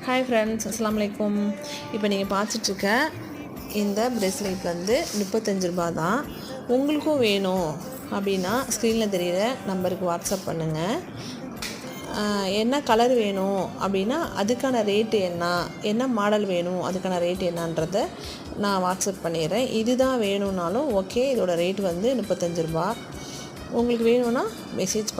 Hi friends, அஸ்ஸலாமு அலைக்கும். இப்போ நீங்கள் பார்த்துட்ருக்க இந்த ப்ரேஸ்லெட் வந்து 35 ரூபா தான். உங்களுக்கும் வேணும் அப்படின்னா ஸ்க்ரீனில் தெரிகிற நம்பருக்கு வாட்ஸ்அப் பண்ணுங்கள். என்ன கலர் வேணும் அப்படின்னா அதுக்கான ரேட்டு என்ன மாடல் வேணும் அதுக்கான ரேட்டு என்னன்றதை நான் வாட்ஸ்அப் பண்ணிடுறேன். இதுதான் வேணும்னாலும் ஓகே, இதோட ரேட் வந்து 35 ரூபா. உங்களுக்கு வேணும்னா மெசேஜ்